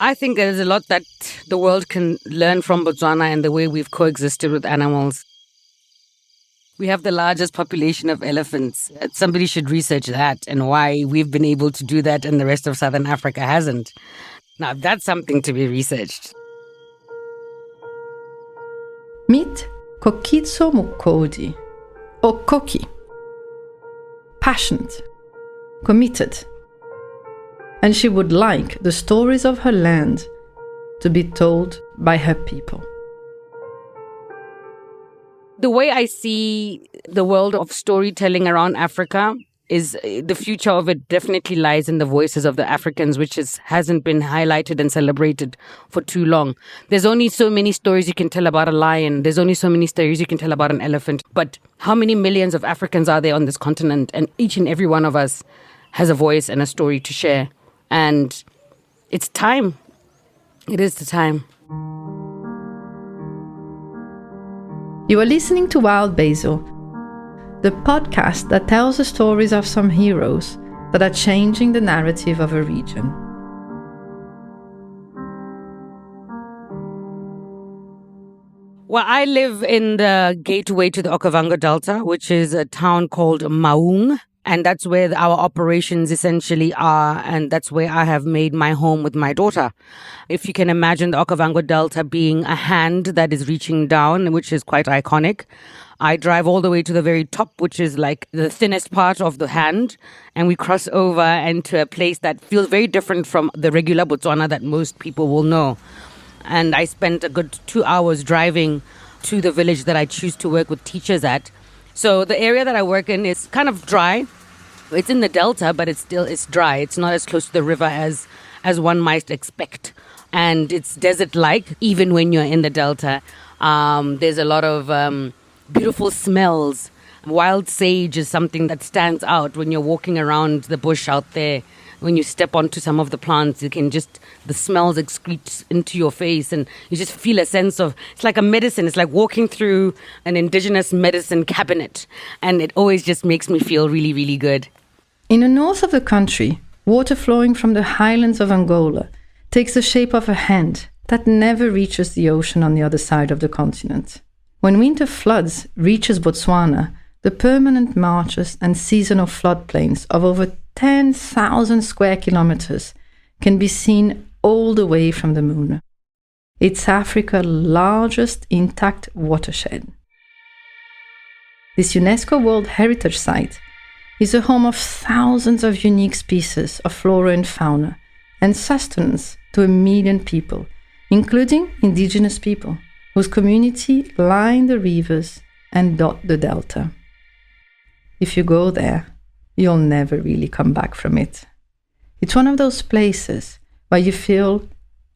I think there's a lot that the world can learn from Botswana and the way we've coexisted with animals. We have the largest population of elephants. Somebody should research that and why we've been able to do that and the rest of Southern Africa hasn't. Now, that's something to be researched. Meet Koketso Mookodi, or Koki. Passionate, committed, and she would like the stories of her land to be told by her people. The way I see the world of storytelling around Africa is the future of it definitely lies in the voices of the Africans, which hasn't been highlighted and celebrated for too long. There's only so many stories you can tell about a lion. There's only so many stories you can tell about an elephant. But how many millions of Africans are there on this continent? And each and every one of us has a voice and a story to share. And it's time. It is the time. You are listening to Wild Basil, the podcast that tells the stories of some heroes that are changing the narrative of a region. Well, I live in the gateway to the Okavango Delta, which is a town called Maun. And that's where our operations essentially are. And that's where I have made my home with my daughter. If you can imagine the Okavango Delta being a hand that is reaching down, which is quite iconic. I drive all the way to the very top, which is like the thinnest part of the hand. And we cross over into a place that feels very different from the regular Botswana that most people will know. And I spent a good 2 hours driving to the village that I choose to work with teachers at. So the area that I work in is kind of dry. It's in the delta, but it's dry. It's not as close to the river as one might expect. And it's desert-like, even when you're in the delta. There's a lot of beautiful smells. Wild sage is something that stands out when you're walking around the bush out there. When you step onto some of the plants, the smells excrete into your face and you just feel a sense of, it's like a medicine. It's like walking through an indigenous medicine cabinet. And it always just makes me feel really, really good. In the north of the country, water flowing from the highlands of Angola takes the shape of a hand that never reaches the ocean on the other side of the continent. When winter floods reaches Botswana, the permanent marshes and seasonal floodplains of over 10,000 square kilometers can be seen all the way from the moon. It's Africa's largest intact watershed. This UNESCO World Heritage Site is a home of thousands of unique species of flora and fauna and sustenance to 1 million people, including indigenous people, whose community line the rivers and dot the delta. If you go there, you'll never really come back from it. It's one of those places where you feel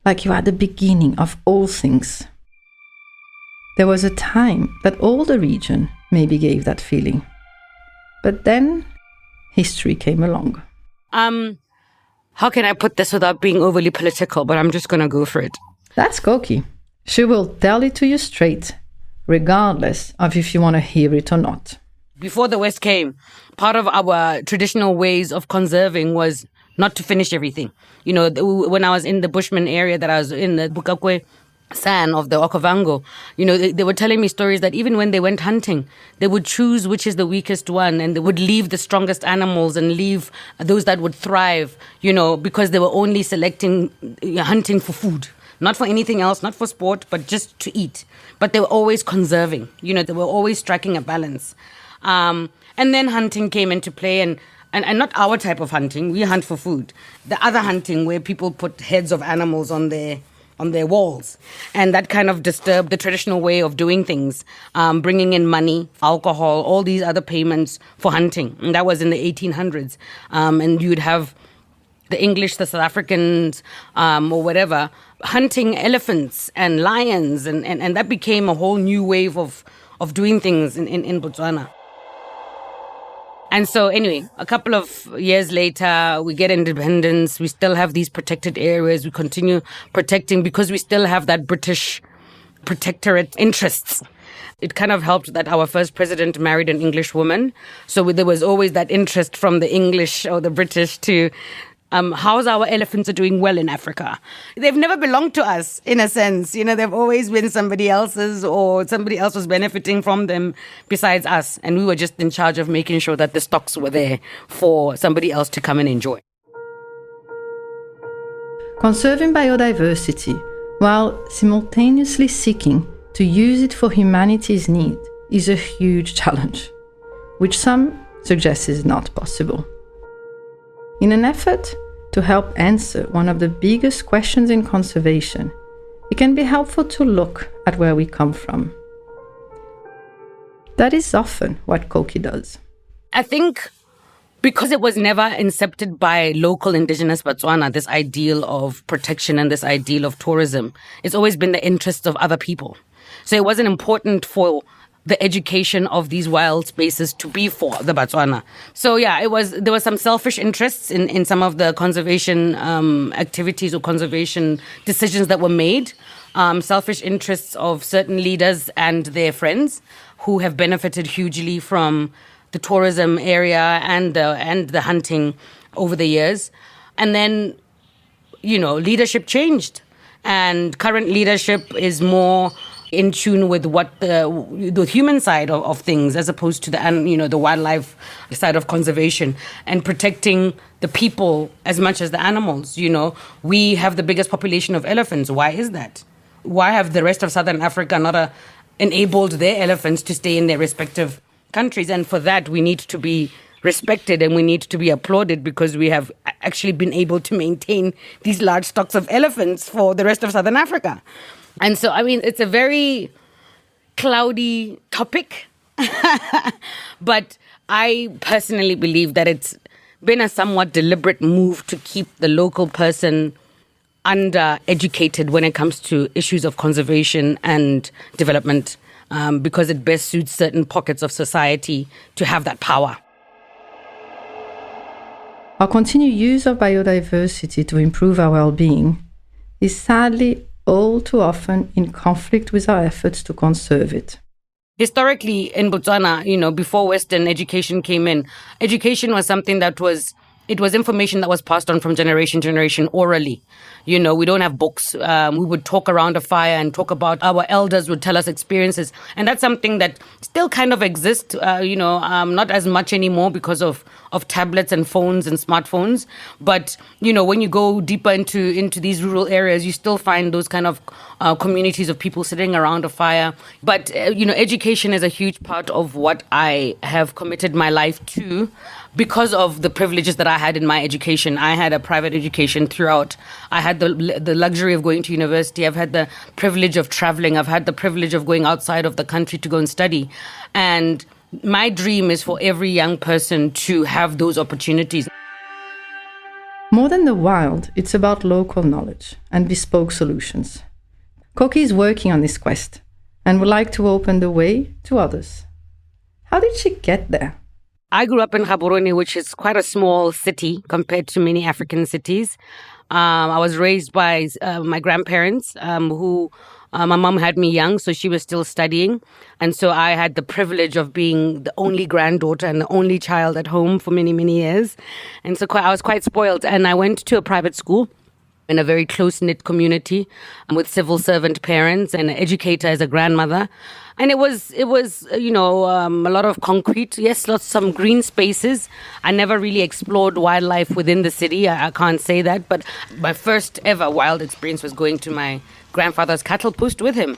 like you're at the beginning of all things. There was a time that all the region maybe gave that feeling. But then history came along. How can I put this without being overly political, but I'm just going to go for it. That's Koki. She will tell it to you straight, regardless of if you want to hear it or not. Before the West came, part of our traditional ways of conserving was not to finish everything. You know, when I was in the Bushman area that I was in, the Bukakwe San of the Okavango, you know, they were telling me stories that even when they went hunting, they would choose which is the weakest one and they would leave the strongest animals and leave those that would thrive, you know, because they were only hunting for food. Not for anything else, not for sport, but just to eat. But they were always conserving. You know, they were always striking a balance. And then hunting came into play and not our type of hunting. We hunt for food. The other hunting where people put heads of animals on their walls. And that kind of disturbed the traditional way of doing things, bringing in money, alcohol, all these other payments for hunting. And that was in the 1800s. And you'd have the English, the South Africans, or whatever, hunting elephants and lions. And that became a whole new wave of doing things in Botswana. And so anyway, a couple of years later, we get independence. We still have these protected areas. We continue protecting because we still have that British protectorate interests. It kind of helped that our first president married an English woman. So there was always that interest from the English or the British to how's our elephants are doing well in Africa. They've never belonged to us, in a sense. They've always been somebody else's, or somebody else was benefiting from them besides us. And we were just in charge of making sure that the stocks were there for somebody else to come and enjoy. Conserving biodiversity while simultaneously seeking to use it for humanity's need is a huge challenge, which some suggest is not possible. In an effort to help answer one of the biggest questions in conservation, it can be helpful to look at where we come from. That is often what Koki does. I think because it was never incepted by local indigenous Botswana, this ideal of protection and this ideal of tourism, it's always been the interests of other people. So it wasn't important for the education of these wild spaces to be for the Botswana. So yeah, there were some selfish interests in some of the conservation activities or conservation decisions that were made. Selfish interests of certain leaders and their friends who have benefited hugely from the tourism area and the hunting over the years. And then, leadership changed. And current leadership is more in tune with what the human side of things, as opposed to the wildlife side of conservation and protecting the people as much as the animals. We have the biggest population of elephants. Why is that? Why have the rest of Southern Africa not enabled their elephants to stay in their respective countries? And for that, we need to be respected and we need to be applauded, because we have actually been able to maintain these large stocks of elephants for the rest of Southern Africa. And so, it's a very cloudy topic, but I personally believe that it's been a somewhat deliberate move to keep the local person undereducated when it comes to issues of conservation and development, because it best suits certain pockets of society to have that power. Our continued use of biodiversity to improve our well-being is sadly all too often in conflict with our efforts to conserve it. Historically, in Botswana, before Western education came in, education was something that was information that was passed on from generation to generation orally. We don't have books. We would talk around a fire and talk about, our elders would tell us experiences. And that's something that still kind of exists, not as much anymore because of tablets and phones and smartphones. But, when you go deeper into these rural areas, you still find those kind of communities of people sitting around a fire. But, education is a huge part of what I have committed my life to, because of the privileges that I had in my education. I had a private education throughout. I had the luxury of going to university. I've had the privilege of traveling. I've had the privilege of going outside of the country to go and study. And my dream is for every young person to have those opportunities. More than the wild, it's about local knowledge and bespoke solutions. Koki is working on this quest and would like to open the way to others. How did she get there? I grew up in Gaborone, which is quite a small city compared to many African cities. I was raised by my grandparents, who my mom had me young, so she was still studying. And so I had the privilege of being the only granddaughter and the only child at home for many, many years. And so I was quite spoiled. And I went to a private school in a very close-knit community with civil servant parents and an educator as a grandmother. And it was a lot of concrete, yes, some green spaces. I never really explored wildlife within the city. I can't say that. But my first ever wild experience was going to my grandfather's cattle post with him.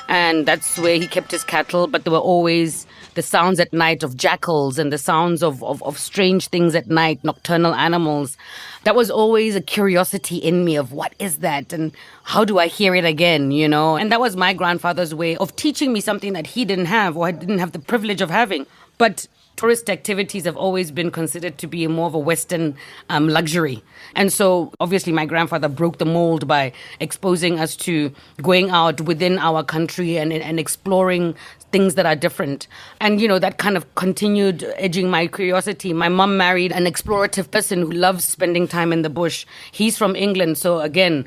And that's where he kept his cattle. But there were always the sounds at night of jackals and the sounds of strange things at night, nocturnal animals. That was always a curiosity in me of what is that and how do I hear it again, And that was my grandfather's way of teaching me something that he didn't have or I didn't have the privilege of having. But tourist activities have always been considered to be more of a Western luxury. And so obviously my grandfather broke the mold by exposing us to going out within our country and exploring things that are different. And, that kind of continued edging my curiosity. My mom married an explorative person who loves spending time in the bush. He's from England. So again,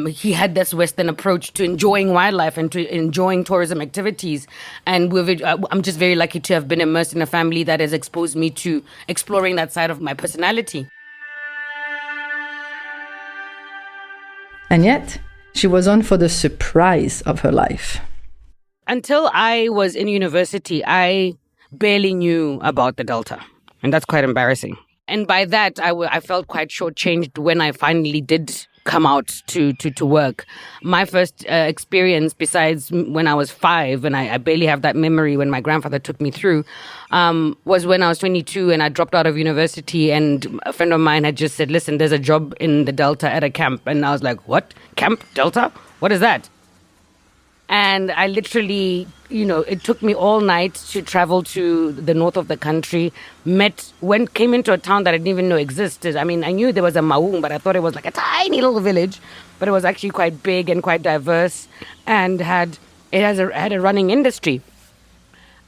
he had this Western approach to enjoying wildlife and to enjoying tourism activities. And I'm just very lucky to have been immersed in a family that has exposed me to exploring that side of my personality. And yet, she was on for the surprise of her life. Until I was in university, I barely knew about the Delta. And that's quite embarrassing. And by that, I felt quite shortchanged when I finally did come out to work. My first experience, besides when I was 5, and I barely have that memory when my grandfather took me through, was when I was 22 and I dropped out of university, and a friend of mine had just said, listen, there's a job in the Delta at a camp. And I was like, what? Camp Delta? What is that? And I literally, it took me all night to travel to the north of the country, came into a town that I didn't even know existed. I mean, I knew there was a Maun, but I thought it was like a tiny little village, but it was actually quite big and quite diverse and had a running industry.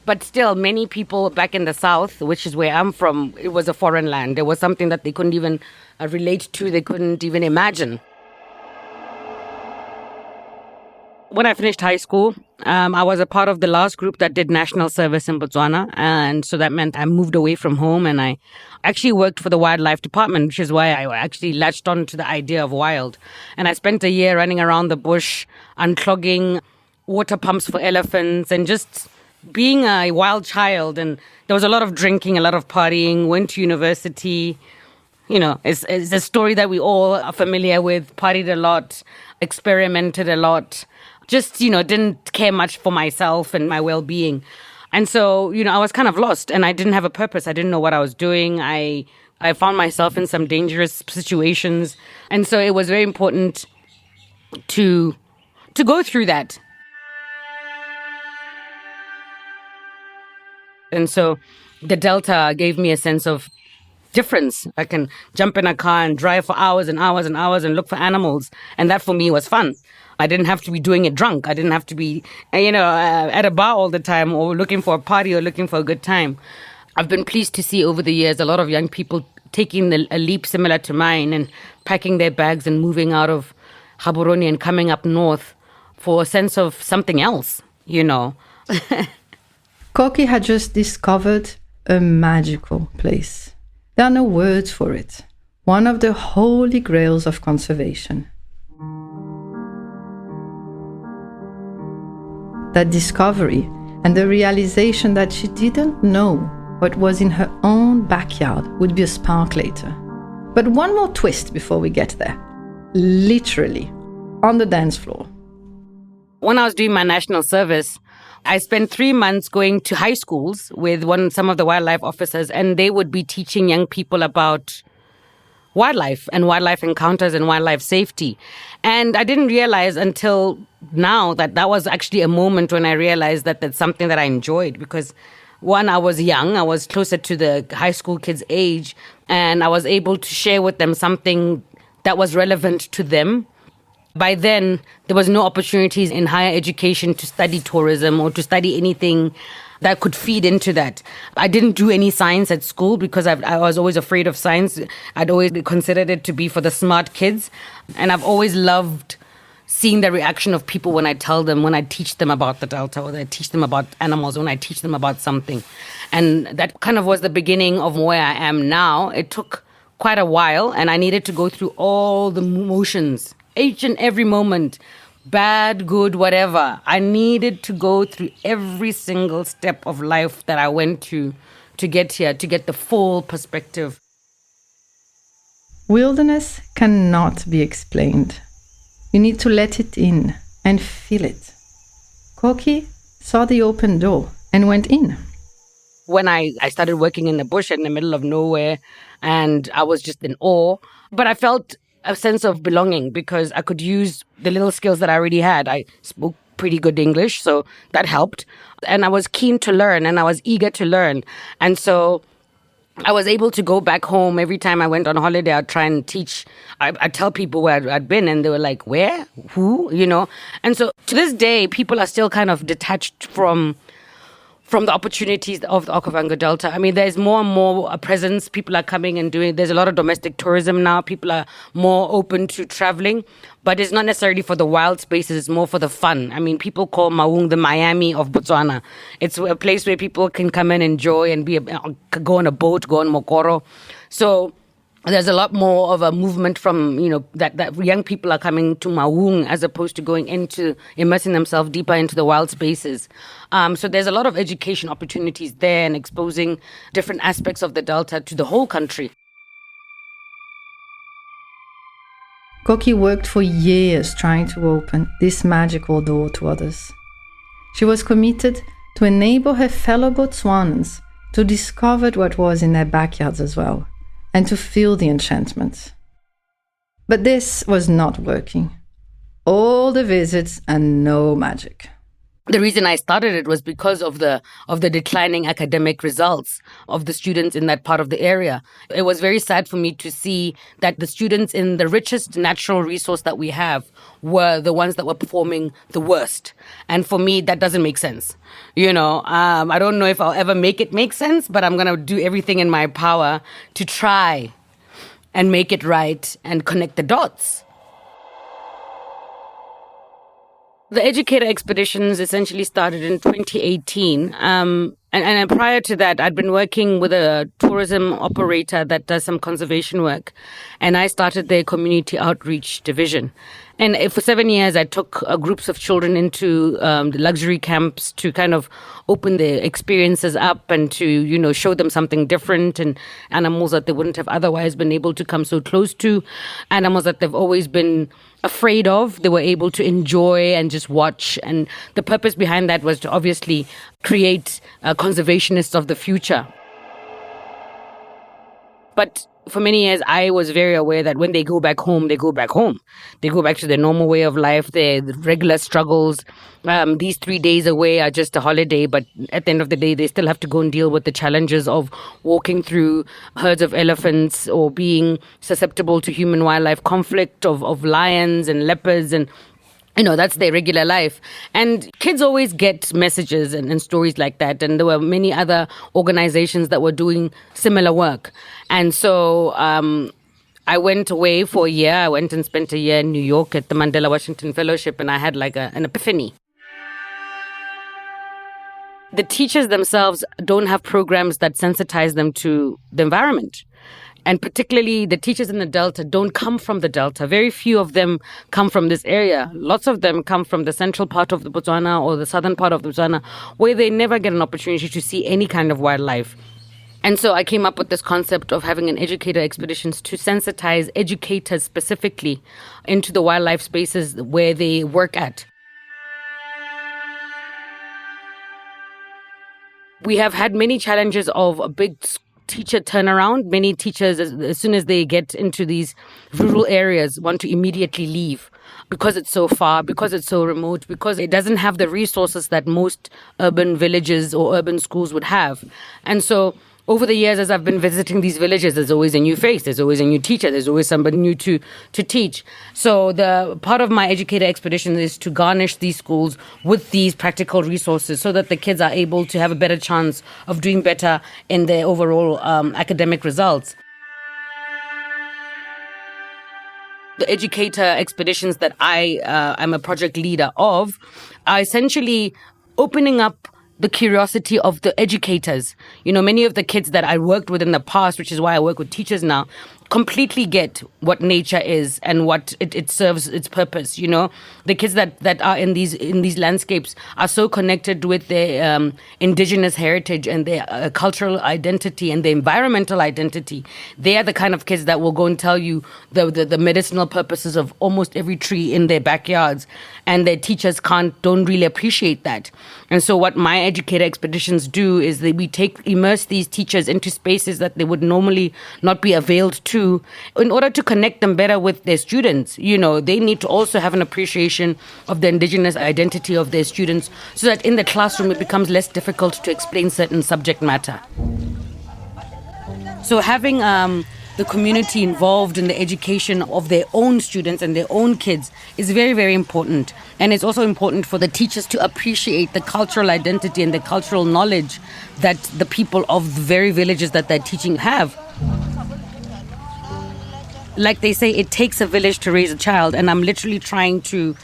But still, many people back in the south, which is where I'm from, it was a foreign land. It was something that they couldn't even relate to, they couldn't even imagine. When I finished high school, I was a part of the last group that did national service in Botswana. And so that meant I moved away from home and I actually worked for the wildlife department, which is why I actually latched on to the idea of wild. And I spent a year running around the bush, unclogging water pumps for elephants and just being a wild child. And there was a lot of drinking, a lot of partying, went to university. It's a story that we all are familiar with, partied a lot, experimented a lot. Just, didn't care much for myself and my well-being. And so, I was kind of lost and I didn't have a purpose. I didn't know what I was doing. I found myself in some dangerous situations. And so it was very important to go through that. And so the Delta gave me a sense of difference. I can jump in a car and drive for hours and hours and hours and look for animals. And that for me was fun. I didn't have to be doing it drunk. I didn't have to be, at a bar all the time or looking for a party or looking for a good time. I've been pleased to see over the years a lot of young people taking a leap similar to mine and packing their bags and moving out of Gaborone and coming up north for a sense of something else, Koki had just discovered a magical place. There are no words for it. One of the holy grails of conservation. That discovery and the realization that she didn't know what was in her own backyard would be a spark later. But one more twist before we get there. Literally, on the dance floor. When I was doing my national service, I spent 3 months going to high schools with some of the wildlife officers, and they would be teaching young people about wildlife and wildlife encounters and wildlife safety. And I didn't realize until now that was actually a moment when I realized that that's something that I enjoyed because, one, I was young, I was closer to the high school kids' age, and I was able to share with them something that was relevant to them. By then, there was no opportunities in higher education to study tourism or to study anything that could feed into that. I didn't do any science at school because I was always afraid of science. I'd always considered it to be for the smart kids. And I've always loved seeing the reaction of people when I teach them about the Delta, or when I teach them about animals, when I teach them about something. And that kind of was the beginning of where I am now. It took quite a while and I needed to go through all the motions, each and every moment. Bad, good, whatever. I needed to go through every single step of life that I went to get here, to get the full perspective. Wilderness cannot be explained. You need to let it in and feel it. Koki saw the open door and went in. When I started working in the bush in the middle of nowhere, and I was just in awe, but I felt a sense of belonging because I could use the little skills that I already had. I spoke pretty good English, so that helped. And I was keen to learn and I was eager to learn. And so I was able to go back home. Every time I went on holiday, I'd try and teach. I'd tell people where I'd been and they were like, where? Who? And so to this day, people are still kind of detached from the opportunities of the Okavango Delta. I mean, there's more and more presence. People are coming and there's a lot of domestic tourism now. People are more open to traveling, but it's not necessarily for the wild spaces. It's more for the fun. I mean, people call Maun the Miami of Botswana. It's a place where people can come and enjoy and go on a boat, go on Mokoro. So there's a lot more of a movement from, that young people are coming to Maun as opposed to going into immersing themselves deeper into the wild spaces. So there's a lot of education opportunities there and exposing different aspects of the Delta to the whole country. Koki worked for years trying to open this magical door to others. She was committed to enable her fellow Botswanans to discover what was in their backyards as well, and to feel the enchantment. But this was not working. All the visits and no magic. The reason I started it was because of the declining academic results of the students in that part of the area. It was very sad for me to see that the students in the richest natural resource that we have were the ones that were performing the worst. And for me, that doesn't make sense. I don't know if I'll ever make it make sense, but I'm going to do everything in my power to try and make it right and connect the dots. The educator expeditions essentially started in 2018. And prior to that, I'd been working with a tourism operator that does some conservation work. And I started their community outreach division. And for 7 years, I took groups of children into the luxury camps to kind of open their experiences up and to, show them something different and animals that they wouldn't have otherwise been able to come so close to, animals that they've always been afraid of. They were able to enjoy and just watch. And the purpose behind that was to obviously create conservationists of the future. But for many years, I was very aware that when they go back home, they go back home. They go back to their normal way of life, their regular struggles. These 3 days away are just a holiday, but at the end of the day, they still have to go and deal with the challenges of walking through herds of elephants or being susceptible to human-wildlife conflict, of lions and leopards and that's their regular life. And kids always get messages and stories like that. And there were many other organizations that were doing similar work. And so I went away for a year. I went and spent a year in New York at the Mandela Washington Fellowship, and I had like an epiphany. The teachers themselves don't have programs that sensitize them to the environment. And particularly the teachers in the Delta don't come from the Delta. Very few of them come from this area. Lots of them come from the central part of the Botswana or the southern part of the Botswana, where they never get an opportunity to see any kind of wildlife. And so I came up with this concept of having an educator expeditions to sensitize educators specifically into the wildlife spaces where they work at. We have had many challenges of a big teacher turnaround. Many teachers, as soon as they get into these rural areas, want to immediately leave because it's so far, because it's so remote, because it doesn't have the resources that most urban villages or urban schools would have. And so over the years, as I've been visiting these villages, there's always a new face, there's always a new teacher, there's always somebody new to teach. So the part of my educator expedition is to garnish these schools with these practical resources so that the kids are able to have a better chance of doing better in their overall academic results. The educator expeditions that I am a project leader of are essentially opening up the curiosity of the educators. Many of the kids that I worked with in the past, which is why I work with teachers now, completely get what nature is and what it serves its purpose. The kids that are in these landscapes are so connected with their indigenous heritage and their cultural identity and their environmental identity. They are the kind of kids that will go and tell you the medicinal purposes of almost every tree in their backyards, and their teachers don't really appreciate that. And so what my educator expeditions do is that we immerse these teachers into spaces that they would normally not be availed to, in order to connect them better with their students. They need to also have an appreciation of the indigenous identity of their students so that in the classroom it becomes less difficult to explain certain subject matter. So having the community involved in the education of their own students and their own kids is very, very important. And it's also important for the teachers to appreciate the cultural identity and the cultural knowledge that the people of the very villages that they're teaching have. Like they say, it takes a village to raise a child, and I'm literally trying to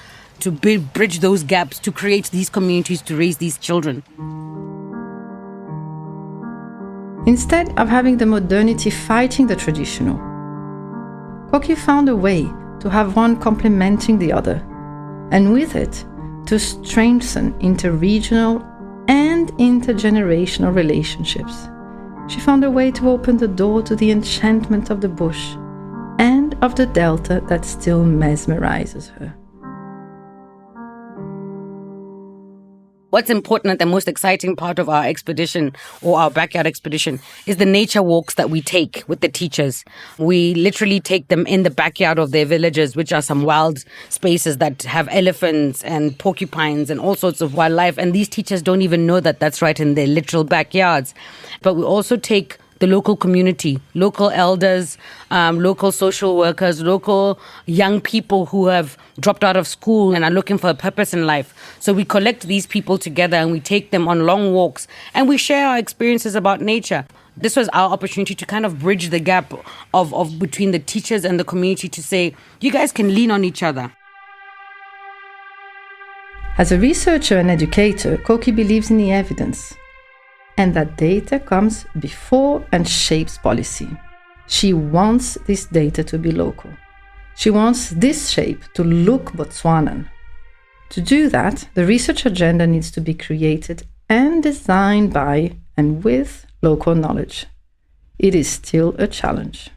bridge those gaps, to create these communities to raise these children. Instead of having the modernity fighting the traditional, Koki found a way to have one complementing the other, and with it, to strengthen interregional and intergenerational relationships. She found a way to open the door to the enchantment of the bush and of the delta that still mesmerizes her. What's important and the most exciting part of our expedition or our backyard expedition is the nature walks that we take with the teachers. We literally take them in the backyard of their villages, which are some wild spaces that have elephants and porcupines and all sorts of wildlife. And these teachers don't even know that that's right in their literal backyards. But we also take the local community, local elders, local social workers, local young people who have dropped out of school and are looking for a purpose in life. So we collect these people together and we take them on long walks and we share our experiences about nature. This was our opportunity to kind of bridge the gap of between the teachers and the community to say, you guys can lean on each other. As a researcher and educator, Koki believes in the evidence, and that data comes before and shapes policy. She wants this data to be local. She wants this shape to look Botswanan. To do that, the research agenda needs to be created and designed by and with local knowledge. It is still a challenge.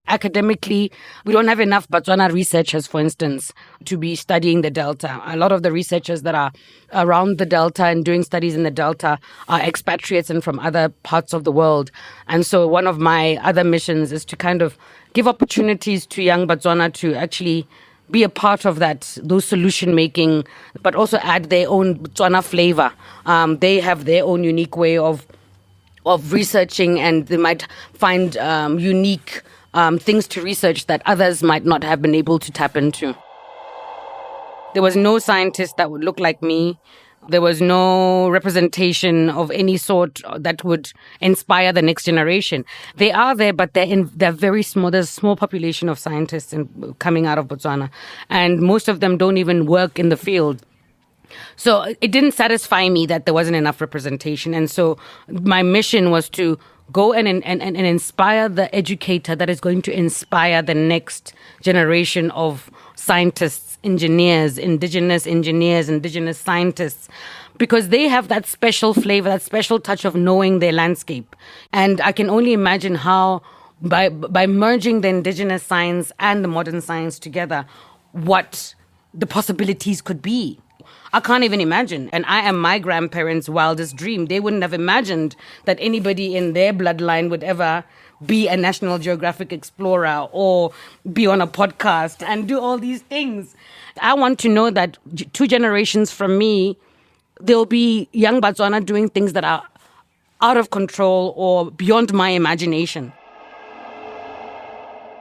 Academically, we don't have enough Botswana researchers, for instance, to be studying the Delta. A lot of the researchers that are around the Delta and doing studies in the Delta are expatriates and from other parts of the world. And so one of my other missions is to kind of give opportunities to young Botswana to actually be a part of those solution making, but also add their own Botswana flavor. They have their own unique way of researching, and they might find unique things to research that others might not have been able to tap into. There was no scientist that would look like me. There was no representation of any sort that would inspire the next generation. They are there, but they're very small. There's a small population of scientists coming out of Botswana, and most of them don't even work in the field. So it didn't satisfy me that there wasn't enough representation. And so my mission was to go and inspire the educator that is going to inspire the next generation of scientists, engineers, indigenous scientists, because they have that special flavor, that special touch of knowing their landscape. And I can only imagine how by merging the indigenous science and the modern science together, what the possibilities could be. I can't even imagine. And I am my grandparents' wildest dream. They wouldn't have imagined that anybody in their bloodline would ever be a National Geographic explorer or be on a podcast and do all these things. I want to know that 2 generations from me, there'll be young Botswana doing things that are out of control or beyond my imagination.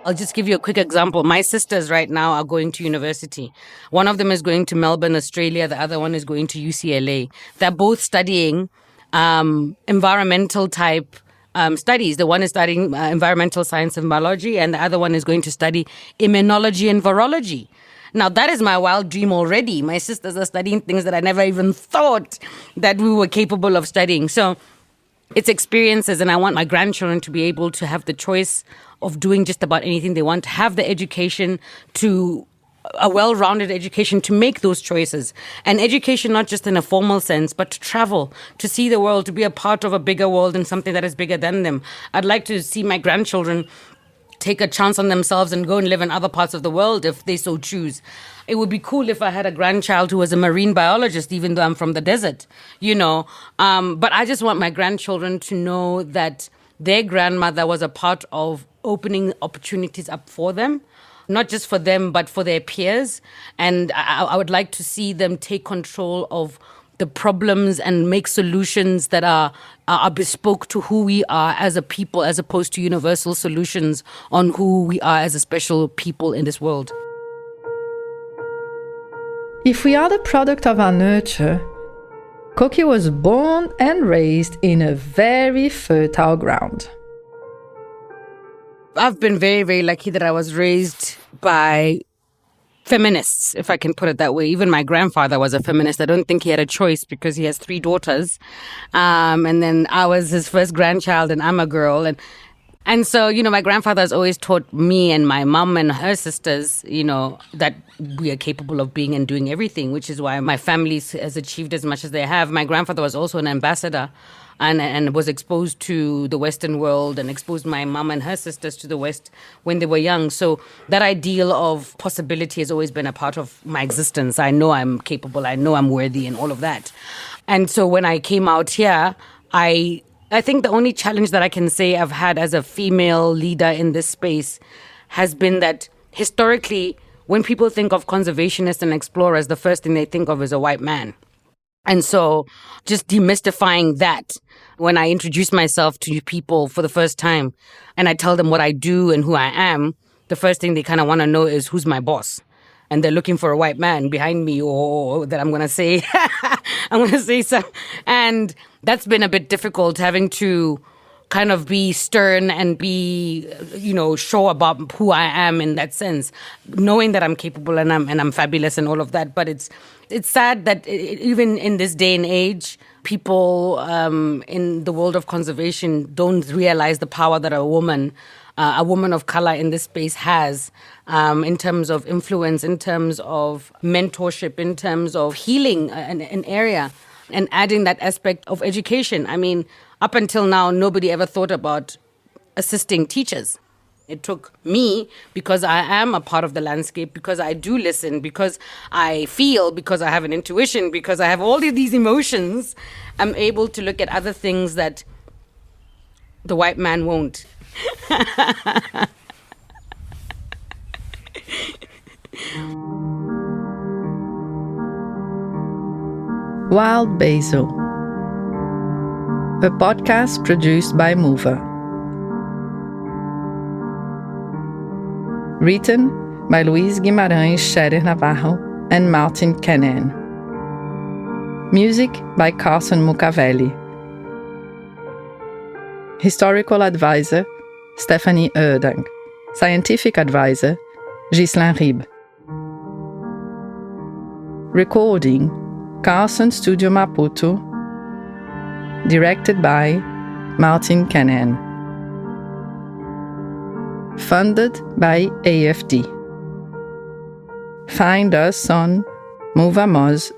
I'll just give you a quick example. My sisters right now are going to university. One of them is going to Melbourne, Australia. The other one is going to UCLA. They're both studying environmental type studies. The one is studying environmental science and biology, and the other one is going to study immunology and virology. Now, that is my wild dream already. My sisters are studying things that I never even thought that we were capable of studying. So it's experiences, and I want my grandchildren to be able to have the choice of doing just about anything they want, have the education a well-rounded education to make those choices. And education, not just in a formal sense, but to travel, to see the world, to be a part of a bigger world and something that is bigger than them. I'd like to see my grandchildren take a chance on themselves and go and live in other parts of the world if they so choose. It would be cool if I had a grandchild who was a marine biologist, even though I'm from the desert, But I just want my grandchildren to know that their grandmother was a part of opening opportunities up for them, not just for them, but for their peers. And I would like to see them take control of the problems and make solutions that are bespoke to who we are as a people, as opposed to universal solutions on who we are as a special people in this world. If we are the product of our nurture, Koki was born and raised in a very fertile ground. I've been very, very lucky that I was raised by feminists, if I can put it that way. Even my grandfather was a feminist. I don't think he had a choice because he has 3 daughters. And then I was his first grandchild and I'm a girl. And And so, my grandfather has always taught me and my mom and her sisters, that we are capable of being and doing everything, which is why my family has achieved as much as they have. My grandfather was also an ambassador and was exposed to the Western world and exposed my mom and her sisters to the West when they were young. So that ideal of possibility has always been a part of my existence. I know I'm capable. I know I'm worthy and all of that. And so when I came out here, I think the only challenge that I can say I've had as a female leader in this space has been that historically, when people think of conservationists and explorers, the first thing they think of is a white man. And so just demystifying that when I introduce myself to people for the first time and I tell them what I do and who I am, the first thing they kind of want to know is who's my boss. And they're looking for a white man behind me or that I'm going to say, some. And that's been a bit difficult, having to kind of be stern and be, sure about who I am in that sense, knowing that I'm capable and I'm fabulous and all of that. But it's sad that even in this day and age, people in the world of conservation don't realize the power that a woman of color in this space has in terms of influence, in terms of mentorship, in terms of healing an area and adding that aspect of education. I mean, up until now, nobody ever thought about assisting teachers. It took me, because I am a part of the landscape, because I do listen, because I feel, because I have an intuition, because I have all of these emotions, I'm able to look at other things that the white man won't. Wild Basil, a podcast produced by Mova. Written by Luis Guimarães Scherer Navarro and Martin Kennen. Music by Carson Mukavelli. Historical Advisor Stephanie Erdang. Scientific Advisor Ghislain Ribes. Recording Carson Studio Maputo. Directed by Martin Kennen. Funded by AFD. Find us on movamos.co.mz.